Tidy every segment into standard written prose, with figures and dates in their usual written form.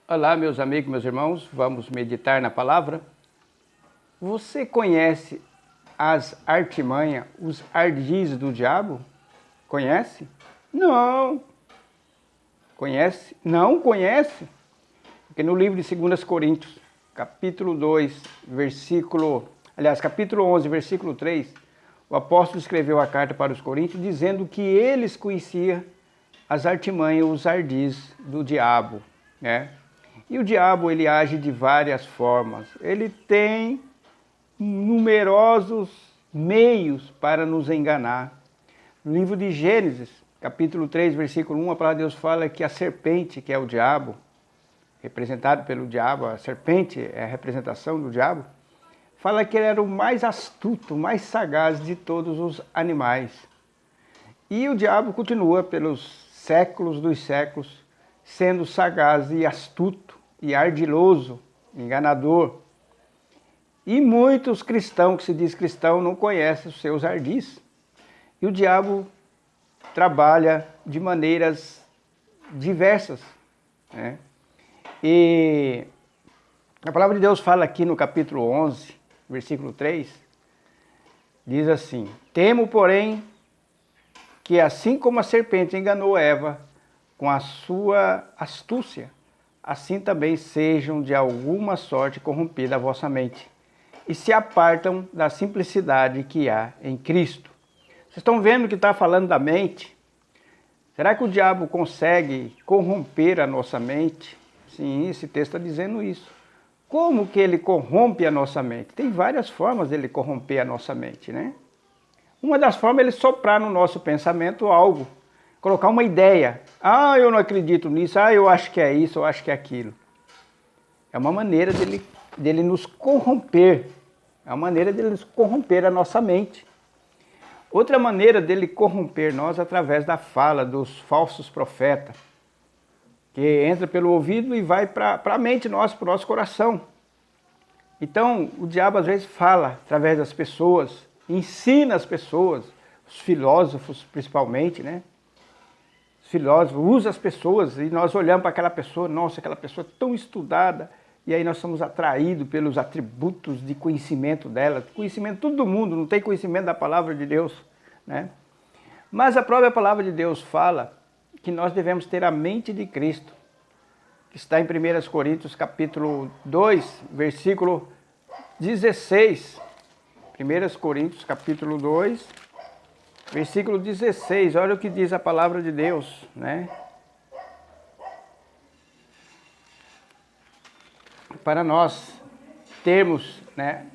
Olá, meus amigos, meus irmãos, vamos meditar na palavra. Você conhece as artimanhas, os ardis do diabo? Conhece? Não. Conhece? Não conhece? Porque no livro de 2 Coríntios, capítulo 2, capítulo 11, versículo 3, o apóstolo escreveu a carta para os coríntios dizendo que eles conheciam as artimanhas, os ardis do diabo, né? E o diabo, ele age de várias formas. Ele tem numerosos meios para nos enganar. No livro de Gênesis, capítulo 3, versículo 1, a palavra de Deus fala que a serpente, que é o diabo, representado pelo diabo, a serpente é a representação do diabo, fala que ele era o mais astuto, o mais sagaz de todos os animais. E o diabo continua pelos séculos dos séculos, sendo sagaz e astuto e ardiloso, enganador. E muitos cristãos, que se diz cristão, não conhecem os seus ardis. E o diabo trabalha de maneiras diversas, né? E a palavra de Deus fala aqui no capítulo 11, versículo 3, diz assim: temo, porém, que assim como a serpente enganou Eva com a sua astúcia, assim também sejam de alguma sorte corrompida a vossa mente, e se apartam da simplicidade que há em Cristo. Vocês estão vendo que está falando da mente? Será que o diabo consegue corromper a nossa mente? Sim, esse texto está dizendo isso. Como que ele corrompe a nossa mente? Tem várias formas dele corromper a nossa mente, né? Uma das formas é ele soprar no nosso pensamento algo, colocar uma ideia. Ah, eu não acredito nisso, eu acho que é isso, eu acho que é aquilo. É uma maneira dele nos corromper, é uma maneira dele nos corromper a nossa mente. Outra maneira dele corromper nós através da fala dos falsos profetas, que entra pelo ouvido e vai para a mente nossa, para o nosso coração. Então, o diabo às vezes fala através das pessoas, ensina as pessoas, os filósofos principalmente, né? Os filósofos usam as pessoas e nós olhamos para aquela pessoa, nossa, aquela pessoa tão estudada, e aí nós somos atraídos pelos atributos de conhecimento dela. Conhecimento todo mundo, não tem conhecimento da palavra de Deus, né? Mas a própria palavra de Deus fala que nós devemos ter a mente de Cristo, que está em 1 Coríntios capítulo 2, versículo 16. 1 Coríntios capítulo 2, versículo 16. Olha o que diz a palavra de Deus, né? Para nós termos, né?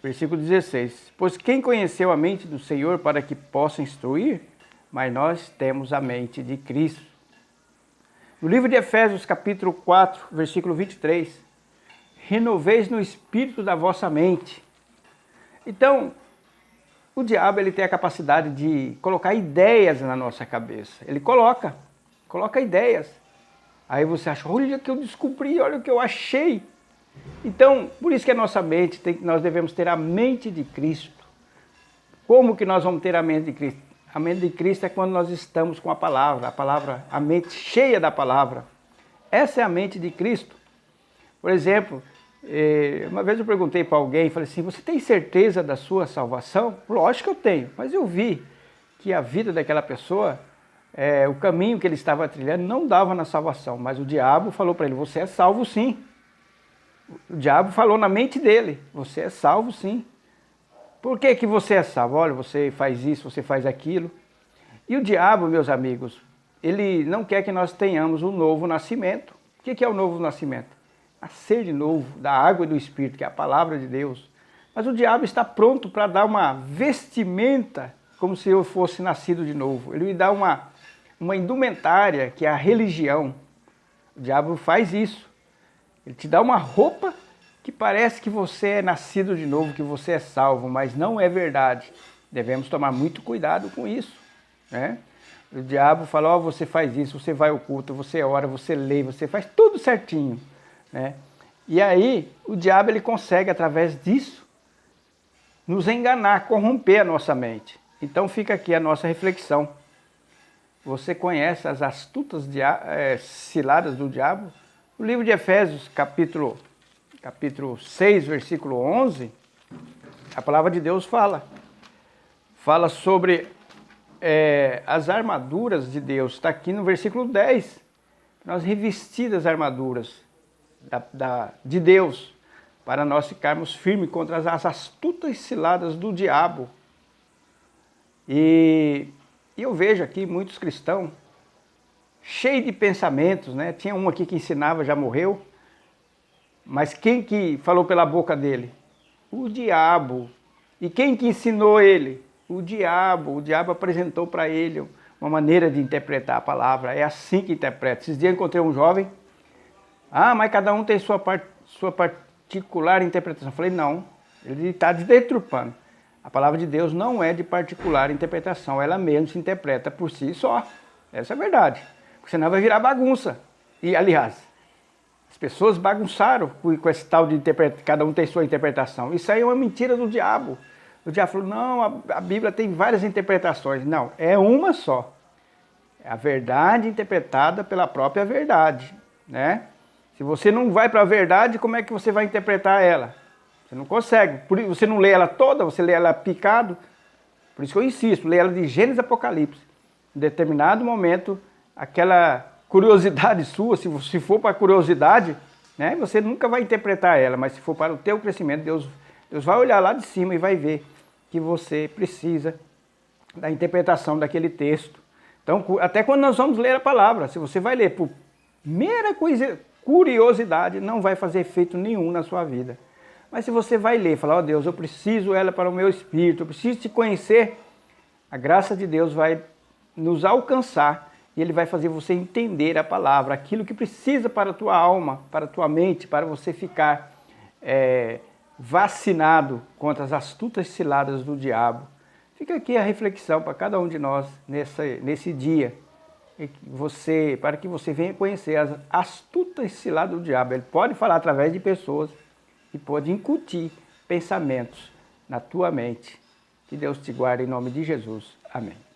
Versículo 16. Pois quem conheceu a mente do Senhor para que possa instruir? Mas nós temos a mente de Cristo. No livro de Efésios, capítulo 4, versículo 23, renoveis no espírito da vossa mente. Então, o diabo ele tem a capacidade de colocar ideias na nossa cabeça. Ele coloca ideias. Aí você acha, olha o que eu descobri, olha o que eu achei. Então, por isso que a nossa mente, nós devemos ter a mente de Cristo. Como que nós vamos ter a mente de Cristo? A mente de Cristo é quando nós estamos com a palavra, a mente cheia da palavra. Essa é a mente de Cristo. Por exemplo, uma vez eu perguntei para alguém, falei assim, você tem certeza da sua salvação? Lógico que eu tenho, mas eu vi que a vida daquela pessoa, o caminho que ele estava trilhando não dava na salvação, mas o diabo falou para ele, você é salvo sim. O diabo falou na mente dele, você é salvo sim. Por que que você é salvo? Olha, você faz isso, você faz aquilo. E o diabo, meus amigos, ele não quer que nós tenhamos um novo nascimento. O que é o novo nascimento? Nascer de novo, da água e do Espírito, que é a palavra de Deus. Mas o diabo está pronto para dar uma vestimenta, como se eu fosse nascido de novo. Ele me dá uma indumentária, que é a religião. O diabo faz isso. Ele te dá uma roupa que parece que você é nascido de novo, que você é salvo, mas não é verdade. Devemos tomar muito cuidado com isso, né? O diabo fala, você faz isso, você vai ao culto, você ora, você lê, você faz tudo certinho, né? E aí, o diabo ele consegue, através disso, nos enganar, corromper a nossa mente. Então fica aqui a nossa reflexão. Você conhece as astutas ciladas do diabo? No livro de Efésios, capítulo 6, versículo 11, a palavra de Deus fala sobre as armaduras de Deus. Está aqui no versículo 10. Nós revestidas as armaduras de Deus, para nós ficarmos firmes contra as astutas ciladas do diabo. E eu vejo aqui muitos cristãos cheios de pensamentos, né? Tinha um aqui que ensinava, já morreu, mas quem que falou pela boca dele? O diabo. E quem que ensinou ele? O diabo. O diabo apresentou para ele uma maneira de interpretar a palavra. É assim que interpreta. Esses dias eu encontrei um jovem. Mas cada um tem sua particular interpretação. Eu falei, não. Ele está deturpando. A palavra de Deus não é de particular interpretação. Ela mesmo se interpreta por si só. Essa é a verdade. Porque senão vai virar bagunça. E, aliás, as pessoas bagunçaram com esse tal de interpretação. Cada um tem sua interpretação. Isso aí é uma mentira do diabo. O diabo falou, não, a Bíblia tem várias interpretações. Não, é uma só. É a verdade interpretada pela própria verdade, né? Se você não vai para a verdade, como é que você vai interpretar ela? Você não consegue. Você não lê ela toda, você lê ela picado. Por isso que eu insisto, lê ela de Gênesis a Apocalipse. Em determinado momento, aquela curiosidade sua, se for para curiosidade, né, você nunca vai interpretar ela, mas se for para o teu crescimento, Deus vai olhar lá de cima e vai ver que você precisa da interpretação daquele texto. Então, até quando nós vamos ler a palavra, se você vai ler por mera curiosidade, não vai fazer efeito nenhum na sua vida. Mas se você vai ler, falar, Deus, eu preciso ela para o meu espírito, eu preciso te conhecer, a graça de Deus vai nos alcançar e Ele vai fazer você entender a palavra, aquilo que precisa para a tua alma, para a tua mente, para você ficar vacinado contra as astutas ciladas do diabo. Fica aqui a reflexão para cada um de nós nesse dia, para que você venha conhecer as astutas ciladas do diabo. Ele pode falar através de pessoas e pode incutir pensamentos na tua mente. Que Deus te guarde em nome de Jesus. Amém.